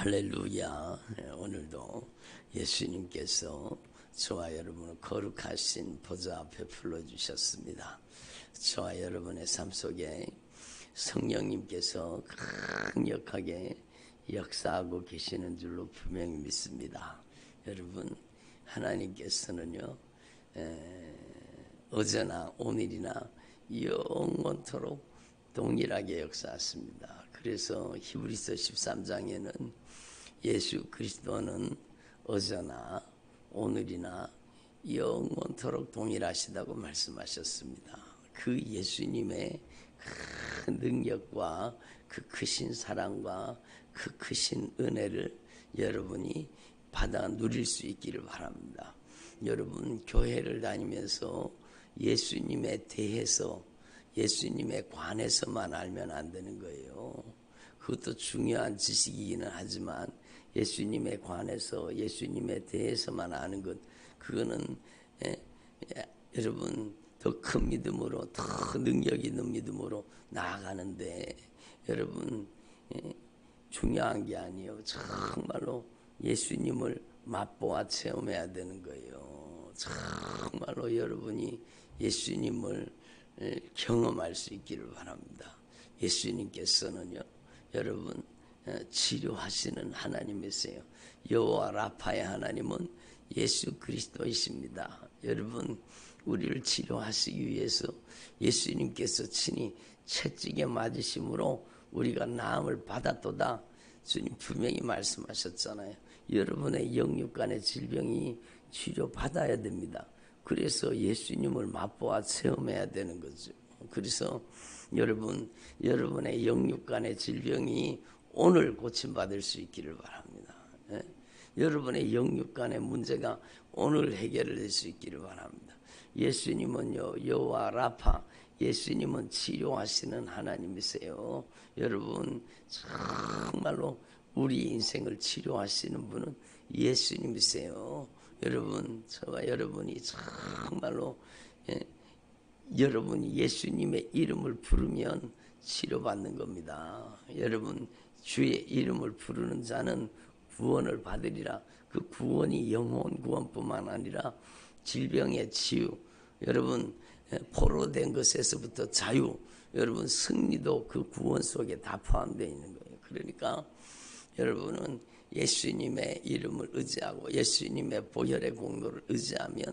할렐루야. 오늘도 예수님께서 저와 여러분을 거룩하신 보좌 앞에 불러주셨습니다. 저와 여러분의 삶 속에 성령님께서 강력하게 역사하고 계시는 줄로 분명히 믿습니다. 여러분, 하나님께서는요, 어제나 오늘이나 영원토록 동일하게 역사하십니다. 그래서 히브리서 13장에는 예수 그리스도는 어제나 오늘이나 영원토록 동일하시다고 말씀하셨습니다. 그 예수님의 큰 능력과 그 크신 사랑과 그 크신 은혜를 여러분이 받아 누릴 수 있기를 바랍니다. 여러분, 교회를 다니면서 예수님에 대해서 예수님에 관해서만 알면 안 되는 거예요. 그것도 중요한 지식이기는 하지만 예수님에 관해서 예수님에 대해서만 아는 것, 그거는 여러분 더 큰 믿음으로, 더 능력 있는 믿음으로 나아가는데, 여러분 중요한 게 아니에요. 정말로 예수님을 맛보아 체험해야 되는 거예요. 정말로 여러분이 예수님을 경험할 수 있기를 바랍니다. 예수님께서는요, 여러분 치료하시는 하나님이세요. 여호와 라파의 하나님은 예수 그리스도이십니다. 여러분, 우리를 치료하시기 위해서 예수님께서 친히 채찍에 맞으심으로 우리가 나음을 받았도다. 주님 분명히 말씀하셨잖아요. 여러분의 영육간의 질병이 치료받아야 됩니다. 그래서 예수님을 맛보아 체험해야 되는 거죠. 그래서 여러분의 영육간의 질병이 오늘 고침받을 수 있기를 바랍니다. 여러분의 영육간의 문제가 오늘 해결될 수 있기를 바랍니다. 예수님은요, 여호와 라파, 예수님은 치료하시는 하나님이세요. 여러분, 정말로 우리 인생을 치료하시는 분은 예수님이세요. 여러분, 저와 여러분이 정말로 여러분이 예수님의 이름을 부르면 치료받는 겁니다. 여러분, 주의 이름을 부르는 자는 구원을 받으리라. 그 구원이 영혼 구원뿐만 아니라 질병의 치유, 여러분 포로된 것에서부터 자유, 여러분 승리도 그 구원 속에 다 포함되어 있는 거예요. 그러니까 여러분은 예수님의 이름을 의지하고 예수님의 보혈의 공로를 의지하면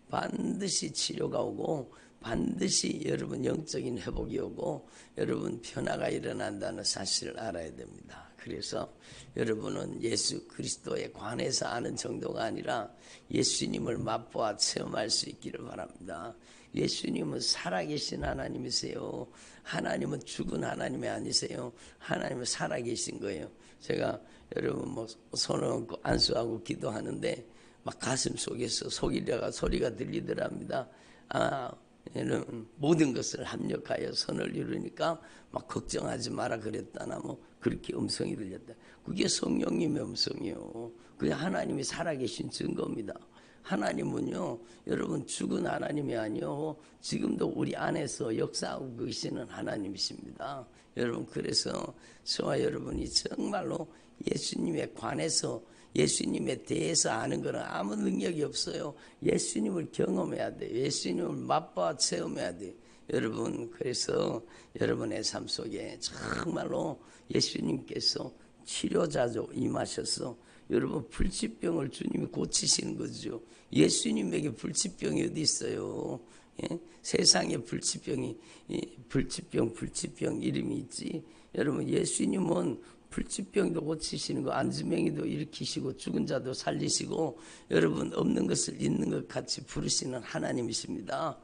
반드시 치료가 오고 반드시 여러분 영적인 회복이 오고 여러분 변화가 일어난다는 사실을 알아야 됩니다. 그래서 여러분은 예수 그리스도에 관해서 아는 정도가 아니라 예수님을 맛보아 체험할 수 있기를 바랍니다. 예수님은 살아계신 하나님이세요. 하나님은 죽은 하나님이 아니세요. 하나님은 살아계신 거예요. 제가 여러분 손을 얹고 안수하고 기도하는데 막 가슴 속에서 소리가 들리더랍니다. 모든 것을 합력하여 선을 이루니까 막 걱정하지 마라 그랬다나 그렇게 음성이 들렸다. 그게 성령님의 음성이요. 그게 하나님이 살아계신 증거입니다. 하나님은요, 여러분 죽은 하나님이 아니요, 지금도 우리 안에서 역사하고 계시는 하나님이십니다. 여러분, 그래서 저와 여러분이 정말로 예수님에 관해서 예수님에 대해서 아는 것은 아무 능력이 없어요. 예수님을 경험해야 돼요. 예수님을 맛보아 체험해야 돼요. 여러분, 그래서 여러분의 삶 속에 정말로 예수님께서 치료자로 임하셔서 여러분 불치병을 주님이 고치시는 거죠. 예수님에게 불치병이 어디 있어요? 세상에 불치병 이름이 있지. 여러분, 예수님은 불치병도 고치시는 거, 안지명이도 일으키시고 죽은 자도 살리시고 여러분 없는 것을 있는 것 같이 부르시는 하나님이십니다.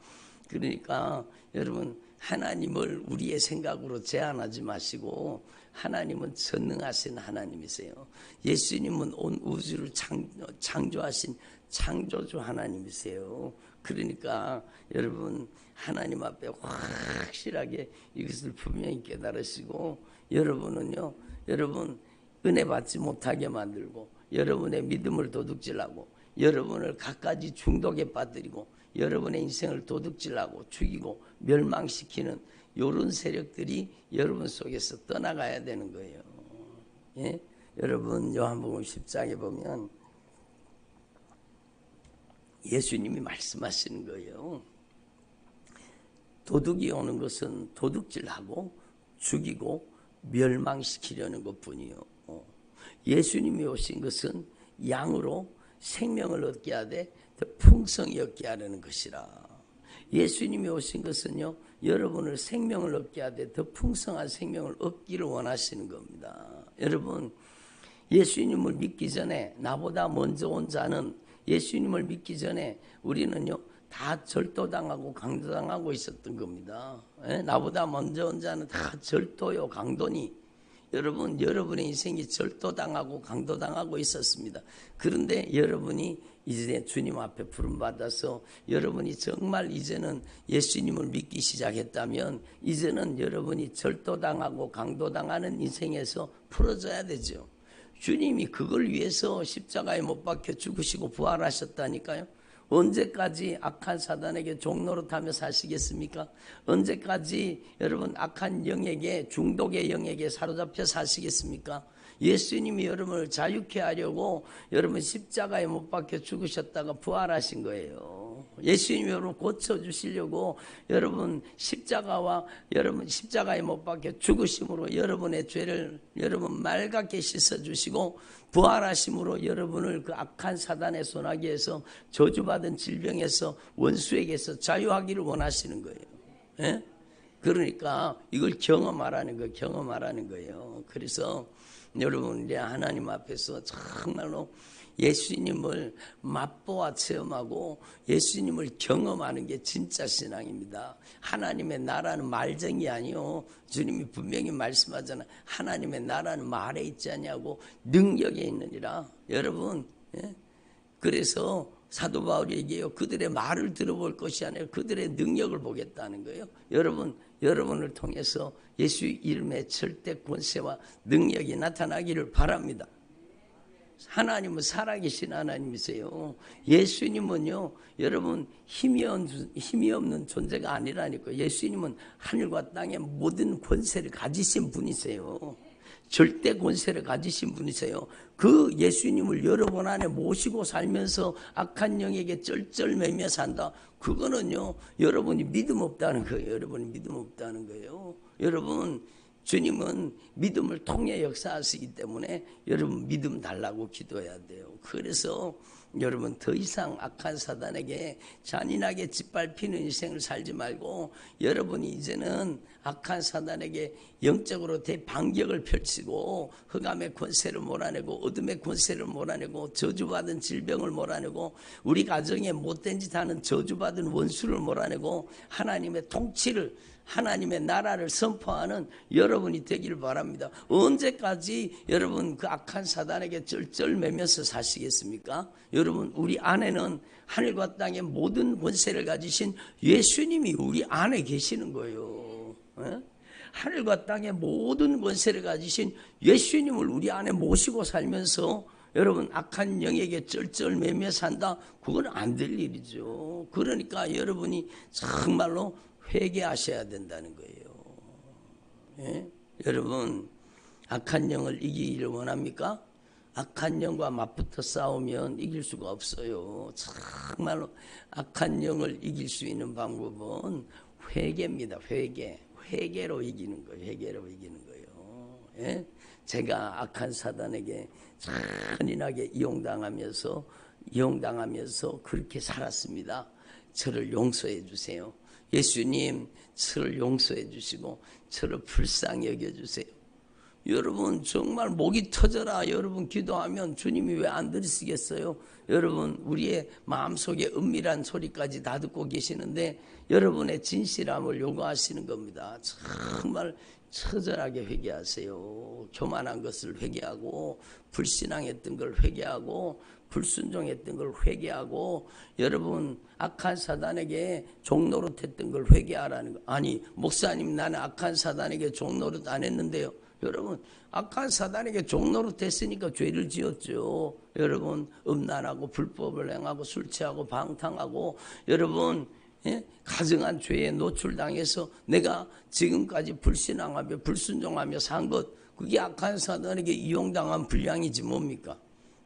그러니까 여러분, 하나님을 우리의 생각으로 제한하지 마시고 하나님은 전능하신 하나님이세요. 예수님은 온 우주를 창조하신 창조주 하나님이세요. 그러니까 여러분, 하나님 앞에 확실하게 이것을 분명히 깨달으시고 여러분은요, 여러분 은혜 받지 못하게 만들고 여러분의 믿음을 도둑질하고 여러분을 갖가지 중독에 빠뜨리고 여러분의 인생을 도둑질하고 죽이고 멸망시키는 이런 세력들이 여러분 속에서 떠나가야 되는 거예요. 예? 여러분 요한복음 10장에 보면 예수님이 말씀하시는 거예요. 도둑이 오는 것은 도둑질하고 죽이고 멸망시키려는 것뿐이요. 예수님이 오신 것은 양으로 생명을 얻게 하되 더 풍성히 얻게 하려는 것이라. 예수님이 오신 것은요, 여러분을 생명을 얻게 하되 더 풍성한 생명을 얻기를 원하시는 겁니다. 여러분, 예수님을 믿기 전에 나보다 먼저 온 자는, 예수님을 믿기 전에 우리는요 다 절도당하고 강도당하고 있었던 겁니다. 나보다 먼저 온 자는 다 절도요 강도니, 여러분, 여러분의 인생이 절도당하고 강도당하고 있었습니다. 그런데 여러분이 이제 주님 앞에 부름받아서 여러분이 정말 이제는 예수님을 믿기 시작했다면 이제는 여러분이 절도당하고 강도당하는 인생에서 풀어져야 되죠. 주님이 그걸 위해서 십자가에 못 박혀 죽으시고 부활하셨다니까요. 언제까지 악한 사단에게 종노릇하며 사시겠습니까? 언제까지 여러분 악한 영에게, 중독의 영에게 사로잡혀 사시겠습니까? 예수님이 여러분을 자유케 하려고 여러분 십자가에 못 박혀 죽으셨다가 부활하신 거예요. 예수님이 여러분 고쳐주시려고 여러분 십자가와 여러분 십자가에 못 박혀 죽으심으로 여러분의 죄를 여러분 맑게 씻어주시고 부활하심으로 여러분을 그 악한 사단의 손아귀에서 저주받은 질병에서 원수에게서 자유하기를 원하시는 거예요. 예? 그러니까 이걸 경험하라는 거예요. 경험하라는 거예요. 그래서 여러분 이제 하나님 앞에서 정말로 예수님을 맛보아 체험하고 예수님을 경험하는 게 진짜 신앙입니다. 하나님의 나라는 말정이 아니요. 주님이 분명히 말씀하잖아요. 하나님의 나라는 말에 있지 않냐고 능력에 있느니라. 여러분, 그래서 사도 바울이 얘기해요. 그들의 말을 들어볼 것이 아니라 그들의 능력을 보겠다는 거예요. 여러분을 통해서 예수 이름의 절대 권세와 능력이 나타나기를 바랍니다. 하나님은 살아계신 하나님이세요. 예수님은요, 여러분 힘이 없는 존재가 아니라니까요. 예수님은 하늘과 땅의 모든 권세를 가지신 분이세요. 절대 권세를 가지신 분이세요. 그 예수님을 여러분 안에 모시고 살면서 악한 영에게 쩔쩔매며 산다. 그거는요, 여러분이 믿음 없다는 거예요. 여러분이 믿음 없다는 거예요. 여러분, 주님은 믿음을 통해 역사하시기 때문에 여러분 믿음 달라고 기도해야 돼요. 그래서 여러분 더 이상 악한 사단에게 잔인하게 짓밟히는 인생을 살지 말고 여러분이 이제는 악한 사단에게 영적으로 대반격을 펼치고 흑암의 권세를 몰아내고 어둠의 권세를 몰아내고 저주받은 질병을 몰아내고 우리 가정에 못된 짓 하는 저주받은 원수를 몰아내고 하나님의 통치를, 하나님의 나라를 선포하는 여러분이 되기를 바랍니다. 언제까지 여러분 그 악한 사단에게 쩔쩔매면서 사시겠습니까? 여러분, 우리 안에는 하늘과 땅의 모든 권세를 가지신 예수님이 우리 안에 계시는 거예요. 하늘과 땅의 모든 권세를 가지신 예수님을 우리 안에 모시고 살면서 여러분 악한 영에게 쩔쩔매며 산다? 그건 안 될 일이죠. 그러니까 여러분이 정말로 회개하셔야 된다는 거예요. 여러분, 악한 영을 이기기를 원합니까? 악한 영과 맞붙어 싸우면 이길 수가 없어요. 정말로 악한 영을 이길 수 있는 방법은 회개입니다. 회개로 이기는 거예요. 회개로 이기는 거예요. 제가 악한 사단에게 잔인하게 이용당하면서 그렇게 살았습니다. 저를 용서해 주세요. 예수님, 저를 용서해 주시고 저를 불쌍히 여겨주세요. 여러분, 정말 목이 터져라 여러분 기도하면 주님이 왜 안 들으시겠어요? 여러분, 우리의 마음속에 은밀한 소리까지 다 듣고 계시는데 여러분의 진실함을 요구하시는 겁니다. 정말 처절하게 회개하세요. 교만한 것을 회개하고 불신앙했던 걸 회개하고 불순종했던 걸 회개하고 여러분 악한 사단에게 종노릇했던 걸 회개하라는 거. 아니 목사님, 나는 악한 사단에게 종노릇 안 했는데요. 여러분, 악한 사단에게 종노릇했으니까 죄를 지었죠. 여러분, 음란하고 불법을 행하고 술 취하고 방탕하고 여러분 가증한 죄에 노출당해서 내가 지금까지 불신앙하며 불순종하며 산 것, 그게 악한 사단에게 이용당한 분량이지 뭡니까?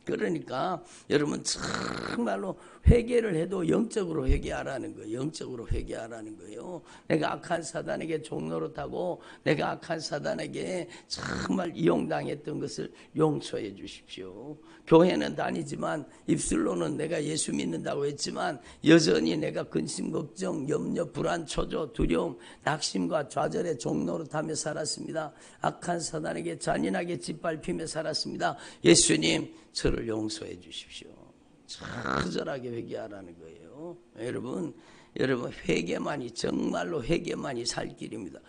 그러니까 여러분 정말로 회개를 해도 영적으로 회개하라는 거예요. 영적으로 회개하라는 거예요. 내가 악한 사단에게 종노릇하고 내가 악한 사단에게 정말 이용당했던 것을 용서해 주십시오. 교회는 다니지만 입술로는 내가 예수 믿는다고 했지만 여전히 내가 근심, 걱정, 염려, 불안, 초조, 두려움, 낙심과 좌절에 종노릇하며 살았습니다. 악한 사단에게 잔인하게 짓밟히며 살았습니다. 예수님, 저를 용서해 주십시오. 처절하게 회개하라는 거예요. 여러분 회개만이, 정말로 회개만이 살 길입니다.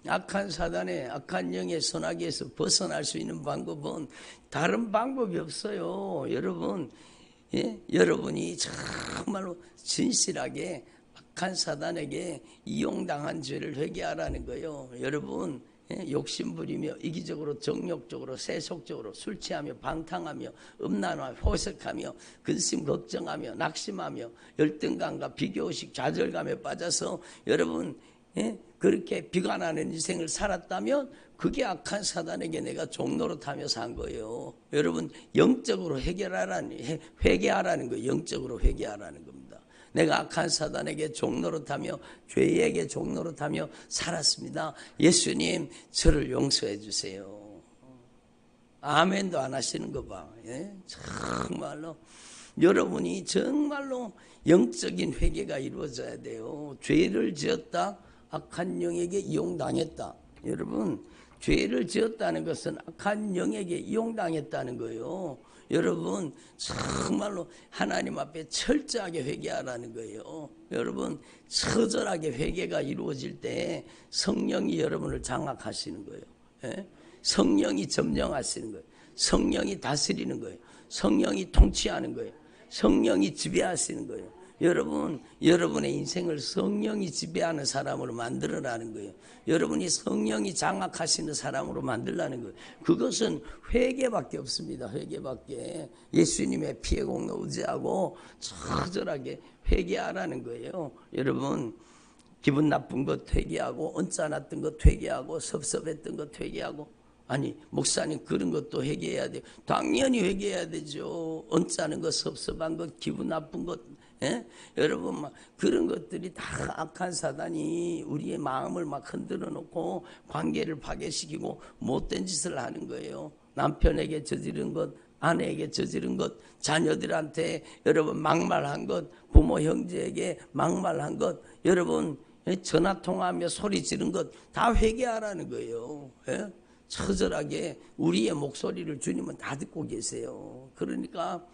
악한 사단의, 악한 영의 선악에서 벗어날 수 있는 방법은 다른 방법이 없어요. 여러분, 여러분이 정말로 진실하게 악한 사단에게 이용당한 죄를 회개하라는 거예요. 여러분, 욕심부리며 이기적으로, 정욕적으로, 세속적으로 술 취하며 방탕하며 음란하며 호색하며 근심 걱정하며 낙심하며 열등감과 비교의식, 좌절감에 빠져서 여러분 그렇게 비관하는 인생을 살았다면 그게 악한 사단에게 내가 종노릇하며 산 거예요. 여러분 영적으로 회개하라는 거예요. 영적으로 회개하라는 겁니다. 내가 악한 사단에게 종노릇하며 죄에게 종노릇하며 살았습니다. 예수님, 저를 용서해 주세요. 아멘도 안 하시는 거 봐. 정말로 여러분이 정말로 영적인 회개가 이루어져야 돼요. 죄를 지었다, 악한 영에게 이용당했다. 여러분, 죄를 지었다는 것은 악한 영에게 이용당했다는 거예요. 여러분 정말로 하나님 앞에 철저하게 회개하라는 거예요. 여러분 처절하게 회개가 이루어질 때 성령이 여러분을 장악하시는 거예요. 성령이 점령하시는 거예요. 성령이 다스리는 거예요. 성령이 통치하는 거예요. 성령이 지배하시는 거예요. 여러분의 인생을 성령이 지배하는 사람으로 만들어라는 거예요. 여러분이 성령이 장악하시는 사람으로 만들라는 거예요. 그것은 회개밖에 없습니다. 회개밖에. 예수님의 피의 공로 의지하고 처절하게 회개하라는 거예요. 여러분 기분 나쁜 것 회개하고, 언짢았던 것 회개하고, 섭섭했던 것 회개하고, 아니 목사님 그런 것도 회개해야 돼요. 당연히 회개해야 되죠. 언짢은 것, 섭섭한 것, 기분 나쁜 것, 여러분 막 그런 것들이 다 악한 사단이 우리의 마음을 막 흔들어 놓고 관계를 파괴시키고 못된 짓을 하는 거예요. 남편에게 저지른 것, 아내에게 저지른 것, 자녀들한테 여러분 막말한 것, 부모 형제에게 막말한 것, 여러분 전화통화하며 소리 지른 것 다 회개하라는 거예요. 처절하게 우리의 목소리를 주님은 다 듣고 계세요. 그러니까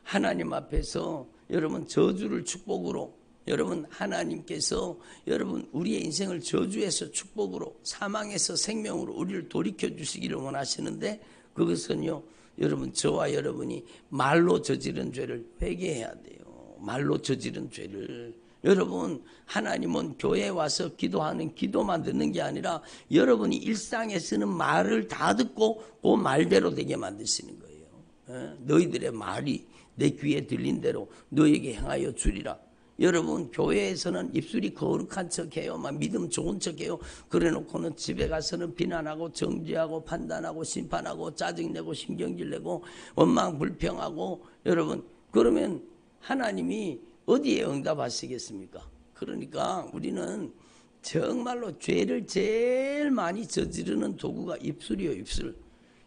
하나님 앞에서 여러분 저주를 축복으로, 여러분 하나님께서 여러분 우리의 인생을 저주에서 축복으로, 사망에서 생명으로 우리를 돌이켜 주시기를 원하시는데, 그것은요 여러분 저와 여러분이 말로 저지른 죄를 회개해야 돼요. 말로 저지른 죄를. 여러분 하나님은 교회에 와서 기도하는 기도만 듣는 게 아니라 여러분이 일상에 쓰는 말을 다 듣고 그 말대로 되게 만드시는 거예요. 너희들의 말이 내 귀에 들린 대로 너에게 행하여 주리라. 여러분 교회에서는 입술이 거룩한 척해요. 막 믿음 좋은 척해요. 그래놓고는 집에 가서는 비난하고 정죄하고 판단하고 심판하고 짜증내고 신경질내고 원망불평하고, 여러분 그러면 하나님이 어디에 응답하시겠습니까? 그러니까 우리는 정말로 죄를 제일 많이 저지르는 도구가 입술이요. 입술.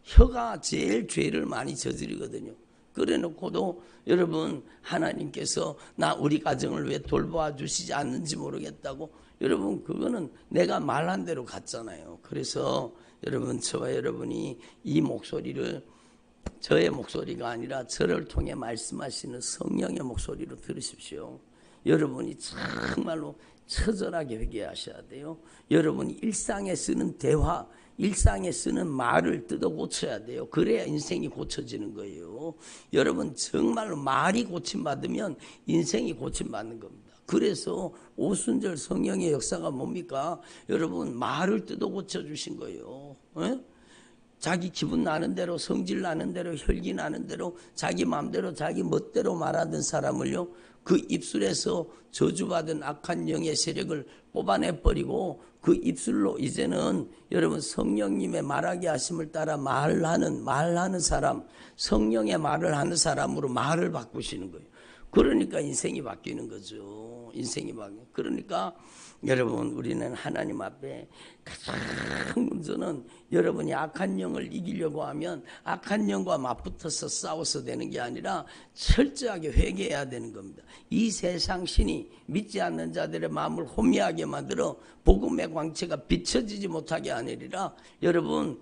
혀가 제일 죄를 많이 저지르거든요. 그래놓고도 여러분 하나님께서 우리 가정을 왜 돌봐 주시지 않는지 모르겠다고, 여러분 그거는 내가 말한 대로 갔잖아요. 그래서 여러분 저와 여러분이 이 목소리를 저의 목소리가 아니라 저를 통해 말씀하시는 성령의 목소리로 들으십시오. 여러분이 정말로 처절하게 회개하셔야 돼요. 여러분이 일상에 쓰는 대화, 일상에 쓰는 말을 뜯어 고쳐야 돼요. 그래야 인생이 고쳐지는 거예요. 여러분 정말로 말이 고침받으면 인생이 고침받는 겁니다. 그래서 오순절 성령의 역사가 뭡니까? 여러분 말을 뜯어 고쳐주신 거예요. 자기 기분 나는 대로, 성질 나는 대로, 혈기 나는 대로, 자기 마음대로, 자기 멋대로 말하던 사람을요, 그 입술에서 저주받은 악한 영의 세력을 뽑아내버리고 그 입술로 이제는 여러분 성령님의 말하게 하심을 따라 말하는 사람, 성령의 말을 하는 사람으로 말을 바꾸시는 거예요. 그러니까 인생이 바뀌는 거죠. 인생이 바뀌는. 그러니까 여러분 우리는 하나님 앞에 가장 먼저는 여러분이 악한 영을 이기려고 하면 악한 영과 맞붙어서 싸워서 되는 게 아니라 철저하게 회개해야 되는 겁니다. 이 세상 신이 믿지 않는 자들의 마음을 혼미하게 만들어 복음의 광채가 비춰지지 못하게 하느니라. 여러분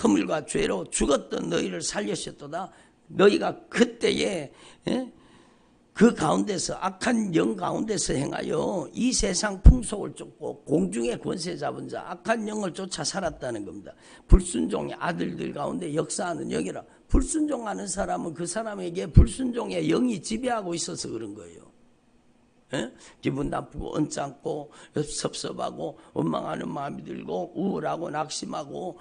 허물과 죄로 죽었던 너희를 살리셨도다. 너희가 그때에 그 가운데서 악한 영 가운데서 행하여 이 세상 풍속을 쫓고 공중의 권세 잡은 자 악한 영을 쫓아 살았다는 겁니다. 불순종의 아들들 가운데 역사하는 영이라. 불순종하는 사람은 그 사람에게 불순종의 영이 지배하고 있어서 그런 거예요. 기분 나쁘고 언짢고 섭섭하고 원망하는 마음이 들고 우울하고 낙심하고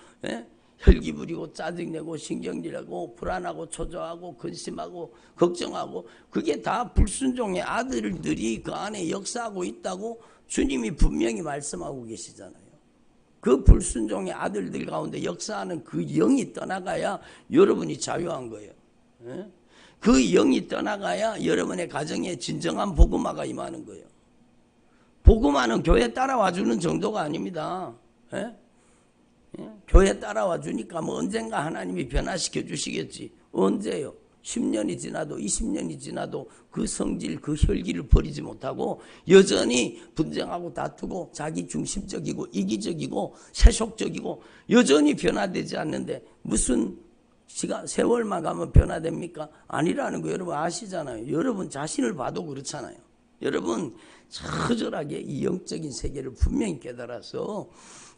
혈기 부리고 짜증내고 신경질하고 불안하고 초조하고 근심하고 걱정하고 그게 다 불순종의 아들들이 그 안에 역사하고 있다고 주님이 분명히 말씀하고 계시잖아요. 그 불순종의 아들들 가운데 역사하는 그 영이 떠나가야 여러분이 자유한 거예요. 그 영이 떠나가야 여러분의 가정에 진정한 복음화가 임하는 거예요. 복음화는 교회 따라와 주는 정도가 아닙니다. 교회 따라와 주니까 뭐 언젠가 하나님이 변화시켜 주시겠지. 언제요? 10년이 지나도 20년이 지나도 그 성질 그 혈기를 버리지 못하고 여전히 분쟁하고 다투고 자기 중심적이고 이기적이고 세속적이고 여전히 변화되지 않는데 무슨 시간 세월만 가면 변화됩니까? 아니라는 거 여러분 아시잖아요. 여러분 자신을 봐도 그렇잖아요. 여러분 처절하게 이 영적인 세계를 분명히 깨달아서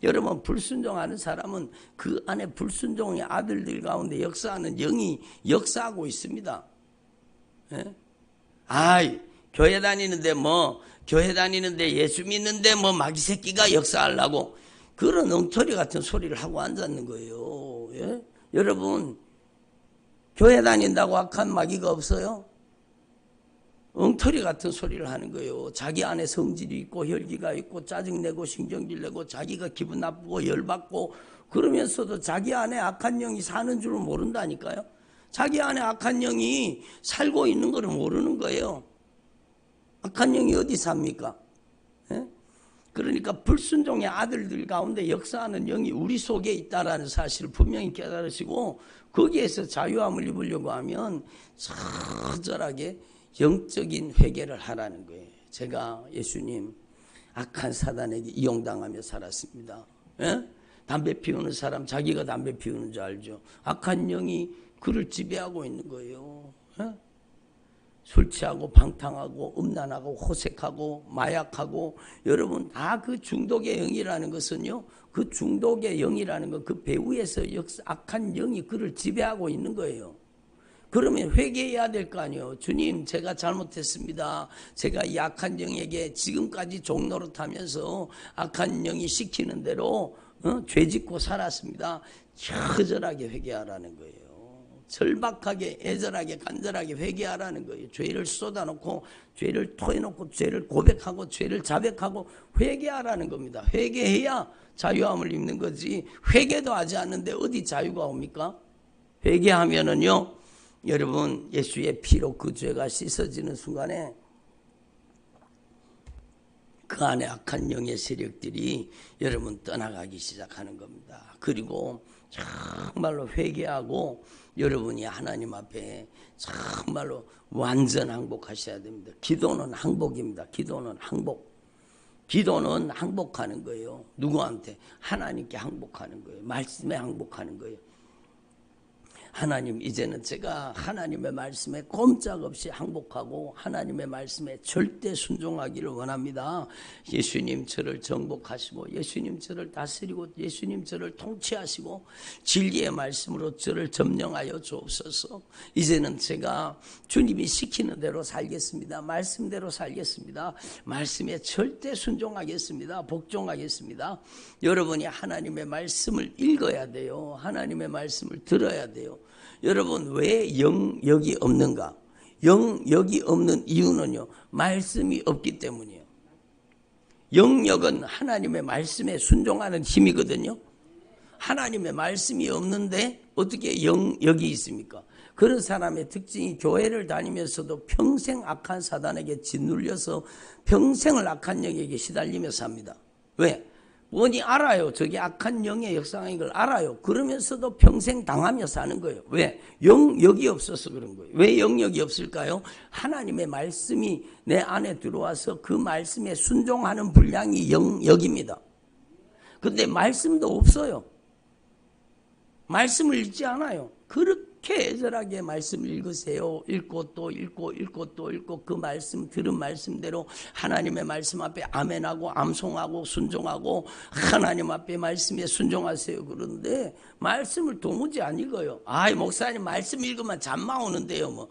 여러분 불순종하는 사람은 그 안에 불순종의 아들들 가운데 역사하는 영이 역사하고 있습니다. 교회 다니는데 예수 믿는데 뭐 마귀 새끼가 역사하려고 그런 엉터리 같은 소리를 하고 앉았는 거예요. 여러분 교회 다닌다고 악한 마귀가 없어요? 엉터리 같은 소리를 하는 거예요. 자기 안에 성질이 있고 혈기가 있고 짜증내고 신경질내고 자기가 기분 나쁘고 열받고 그러면서도 자기 안에 악한 영이 사는 줄을 모른다니까요. 자기 안에 악한 영이 살고 있는 걸 모르는 거예요. 악한 영이 어디 삽니까? 그러니까 불순종의 아들들 가운데 역사하는 영이 우리 속에 있다라는 사실을 분명히 깨달으시고 거기에서 자유함을 입으려고 하면 처절하게 영적인 회개를 하라는 거예요. 제가 예수님 악한 사단에게 이용당하며 살았습니다. 담배 피우는 사람 자기가 담배 피우는 줄 알죠. 악한 영이 그를 지배하고 있는 거예요. 술 취하고 방탕하고 음란하고 호색하고 마약하고 여러분 다 그 중독의 영이라는 것은요. 그 중독의 영이라는 건 그 배후에서 악한 영이 그를 지배하고 있는 거예요. 그러면 회개해야 될 거 아니에요. 주님 제가 잘못했습니다. 제가 이 악한 영에게 지금까지 종노릇하면서 악한 영이 시키는 대로 죄짓고 살았습니다. 처절하게 회개하라는 거예요. 절박하게 애절하게 간절하게 회개하라는 거예요. 죄를 쏟아놓고 죄를 토해놓고 죄를 고백하고 죄를 자백하고 회개하라는 겁니다. 회개해야 자유함을 입는 거지 회개도 하지 않는데 어디 자유가 옵니까? 회개하면은요 여러분 예수의 피로 그 죄가 씻어지는 순간에 그 안에 악한 영의 세력들이 여러분 떠나가기 시작하는 겁니다. 그리고 정말로 회개하고 여러분이 하나님 앞에 정말로 완전 항복하셔야 됩니다. 기도는 항복입니다. 기도는 항복. 기도는 항복하는 거예요. 누구한테? 하나님께 항복하는 거예요. 말씀에 항복하는 거예요. 하나님, 이제는 제가 하나님의 말씀에 꼼짝없이 항복하고 하나님의 말씀에 절대 순종하기를 원합니다. 예수님 저를 정복하시고 예수님 저를 다스리고 예수님 저를 통치하시고 진리의 말씀으로 저를 점령하여 주옵소서. 이제는 제가 주님이 시키는 대로 살겠습니다. 말씀대로 살겠습니다. 말씀에 절대 순종하겠습니다. 복종하겠습니다. 여러분이 하나님의 말씀을 읽어야 돼요. 하나님의 말씀을 들어야 돼요. 여러분, 왜 영역이 없는가? 영역이 없는 이유는요, 말씀이 없기 때문이에요. 영역은 하나님의 말씀에 순종하는 힘이거든요. 하나님의 말씀이 없는데 어떻게 영역이 있습니까? 그런 사람의 특징이 교회를 다니면서도 평생 악한 사단에게 짓눌려서 평생을 악한 영에게 시달리며 삽니다. 왜? 뻔히 알아요. 저게 악한 영의 역사인 걸 알아요. 그러면서도 평생 당하며 사는 거예요. 왜? 영역이 없어서 그런 거예요. 왜 영역이 없을까요? 하나님의 말씀이 내 안에 들어와서 그 말씀에 순종하는 분량이 영역입니다. 그런데 말씀도 없어요. 말씀을 읽지 않아요. 그렇게 애절하게 말씀을 읽으세요. 읽고 또 읽고 읽고 또 읽고 그 말씀 들은 말씀대로 하나님의 말씀 앞에 아멘하고 암송하고 순종하고 하나님 앞에 말씀에 순종하세요. 그런데 말씀을 도무지 안 읽어요. 아이, 목사님 말씀 읽으면 잠만 오는데요. 뭐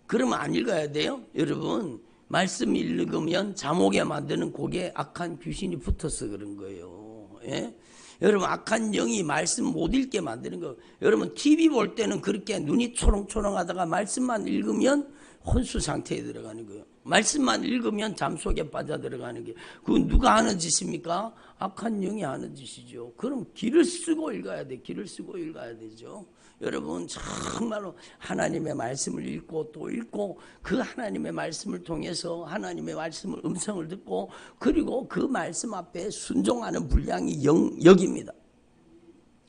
그러면 안 읽어야 돼요. 여러분, 말씀 읽으면 잠 오게 만드는 곡에 악한 귀신이 붙어서 그런 거예요. 예? 여러분, 악한 영이 말씀 못 읽게 만드는 거예요. 여러분, TV 볼 때는 그렇게 눈이 초롱초롱하다가 말씀만 읽으면 혼수 상태에 들어가는 거예요. 말씀만 읽으면 잠속에 빠져들어가는 게, 그건 누가 하는 짓입니까? 악한 영이 하는 짓이죠. 그럼 길을 쓰고 읽어야 돼. 길을 쓰고 읽어야 되죠. 여러분, 정말로 하나님의 말씀을 읽고 또 읽고 그 하나님의 말씀을 통해서 하나님의 말씀을 음성을 듣고 그리고 그 말씀 앞에 순종하는 분량이 영역입니다.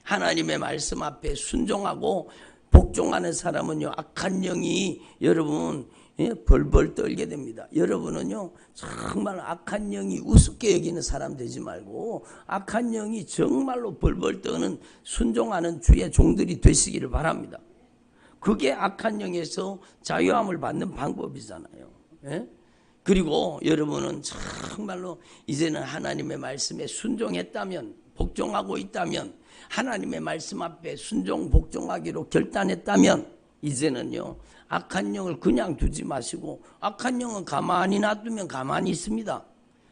하나님의 말씀 앞에 순종하고 복종하는 사람은요, 악한 영이 여러분 벌벌 떨게 됩니다. 여러분은요, 정말 악한 영이 우습게 여기는 사람 되지 말고 악한 영이 정말로 벌벌 떠는 순종하는 주의 종들이 되시기를 바랍니다. 그게 악한 영에서 자유함을 받는 방법이잖아요. 예? 그리고 여러분은 정말로 이제는 하나님의 말씀에 순종했다면, 복종하고 있다면, 하나님의 말씀 앞에 순종 복종하기로 결단했다면 이제는요, 악한 영을 그냥 두지 마시고, 악한 영은 가만히 놔두면 가만히 있습니다.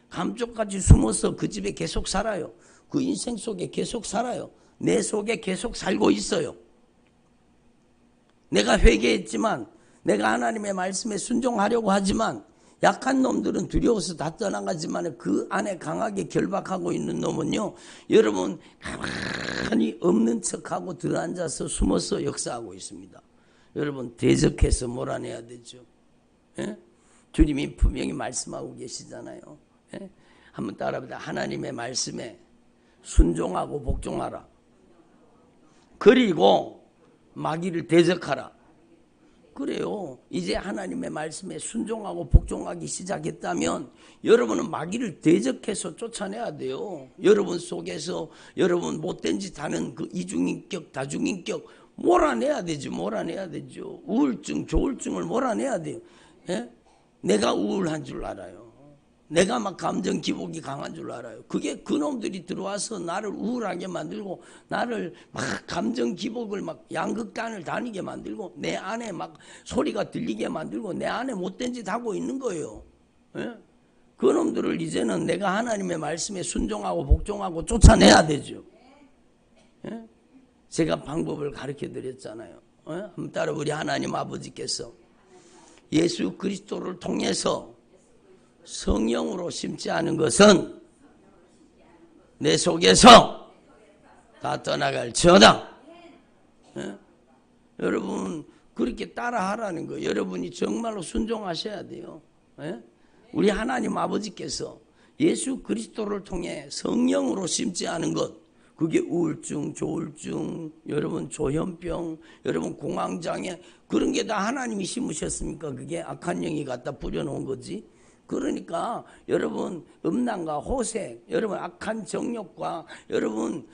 감쪽같이 숨어서 그 집에 계속 살아요. 그 인생 속에 계속 살아요. 내 속에 계속 살고 있어요. 내가 회개했지만, 내가 하나님의 말씀에 순종하려고 하지만 약한 놈들은 두려워서 다 떠나가지만 그 안에 강하게 결박하고 있는 놈은요, 여러분 가만히 없는 척하고 들어앉아서 숨어서 역사하고 있습니다. 여러분, 대적해서 몰아내야 되죠. 예? 주님이 분명히 말씀하고 계시잖아요. 예? 한번 따라합니다. 하나님의 말씀에 순종하고 복종하라. 그리고 마귀를 대적하라. 그래요. 이제 하나님의 말씀에 순종하고 복종하기 시작했다면 여러분은 마귀를 대적해서 쫓아내야 돼요. 여러분 속에서 여러분 못된 짓 하는 그 이중인격, 다중인격 몰아내야 되죠. 몰아내야 되죠. 우울증, 조울증을 몰아내야 돼요. 예? 내가 우울한 줄 알아요. 내가 막 감정 기복이 강한 줄 알아요. 그게 그놈들이 들어와서 나를 우울하게 만들고 나를 막 감정 기복을 막 양극단을 다니게 만들고 내 안에 막 소리가 들리게 만들고 내 안에 못된 짓 하고 있는 거예요. 예? 그놈들을 이제는 내가 하나님의 말씀에 순종하고 복종하고 쫓아내야 되죠. 예? 제가 방법을 가르쳐 드렸잖아요. 예? 한번 따라 우리 하나님 아버지께서 예수 그리스도를 통해서 성령으로 심지 않은 것은 내 속에서 다 떠나갈지어다. 예? 여러분 그렇게 따라하라는 거예요. 여러분이 정말로 순종하셔야 돼요. 예? 우리 하나님 아버지께서 예수 그리스도를 통해 성령으로 심지 않은 것, 그게 우울증, 조울증, 여러분 조현병, 여러분 공황장애, 그런 게 다 하나님이 심으셨습니까? 그게 악한 영이 갖다 뿌려놓은 거지. 그러니까 여러분 음란과 호색, 여러분 악한 정욕과 여러분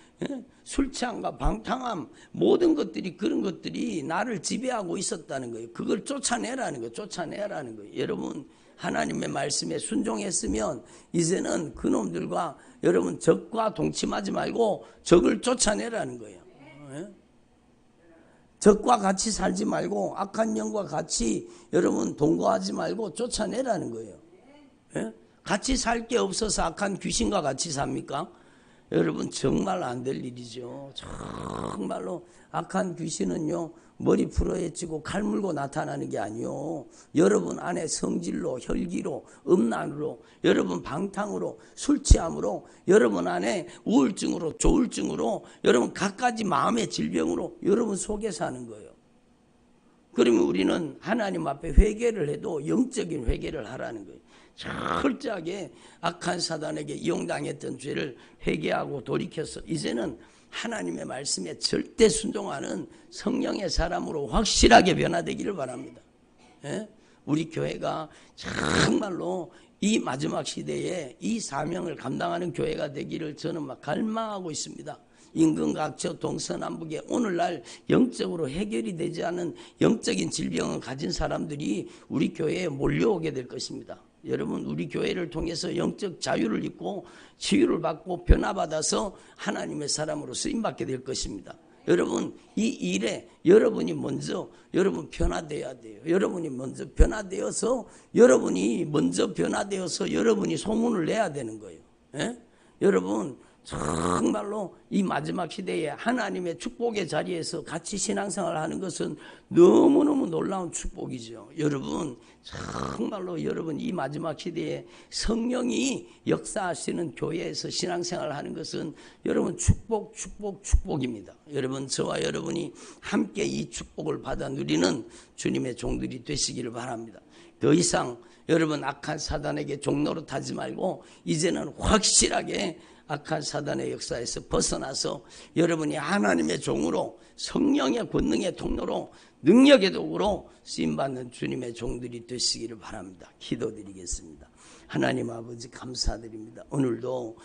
술 취함과 방탕함, 모든 것들이, 그런 것들이 나를 지배하고 있었다는 거예요. 그걸 쫓아내라는 거예요. 쫓아내라는 거예요. 여러분 하나님의 말씀에 순종했으면 이제는 그놈들과 여러분 적과 동침하지 말고 적을 쫓아내라는 거예요. 적과 같이 살지 말고 악한 영과 같이 여러분 동거하지 말고 쫓아내라는 거예요. 같이 살 게 없어서 악한 귀신과 같이 삽니까? 여러분 정말 안 될 일이죠. 정말로 악한 귀신은요 머리 풀어헤치고 칼 물고 나타나는 게 아니요, 여러분 안에 성질로, 혈기로, 음란으로, 여러분 방탕으로, 술 취함으로, 여러분 안에 우울증으로, 조울증으로, 여러분 갖가지 마음의 질병으로 여러분 속에 사는 거예요. 그러면 우리는 하나님 앞에 회개를 해도 영적인 회개를 하라는 거예요. 철저하게 악한 사단에게 이용당했던 죄를 회개하고 돌이켜서 이제는 하나님의 말씀에 절대 순종하는 성령의 사람으로 확실하게 변화되기를 바랍니다. 우리 교회가 정말로 이 마지막 시대에 이 사명을 감당하는 교회가 되기를 저는 막 갈망하고 있습니다. 임금각처 동서남북에 오늘날 영적으로 해결이 되지 않은 영적인 질병을 가진 사람들이 우리 교회에 몰려오게 될 것입니다. 여러분 우리 교회를 통해서 영적 자유를 입고 치유를 받고 변화받아서 하나님의 사람으로 쓰임받게 될 것입니다. 여러분 이 일에 여러분이 먼저 여러분 변화되어야 돼요. 여러분이 먼저 변화되어서 여러분이 소문을 내야 되는 거예요. 여러분 정말로 이 마지막 시대에 하나님의 축복의 자리에서 같이 신앙생활을 하는 것은 너무너무 놀라운 축복이죠. 여러분 정말로 여러분 이 마지막 시대에 성령이 역사하시는 교회에서 신앙생활을 하는 것은 여러분 축복입니다. 여러분 저와 여러분이 함께 이 축복을 받아 누리는 주님의 종들이 되시기를 바랍니다. 더 이상 여러분 악한 사단에게 종노릇하지 말고 이제는 확실하게 악한 사단의 역사에서 벗어나서 여러분이 하나님의 종으로 성령의 권능의 통로로 능력의 도구로 쓰임받는 주님의 종들이 되시기를 바랍니다. 기도드리겠습니다. 하나님 아버지 감사드립니다. 오늘도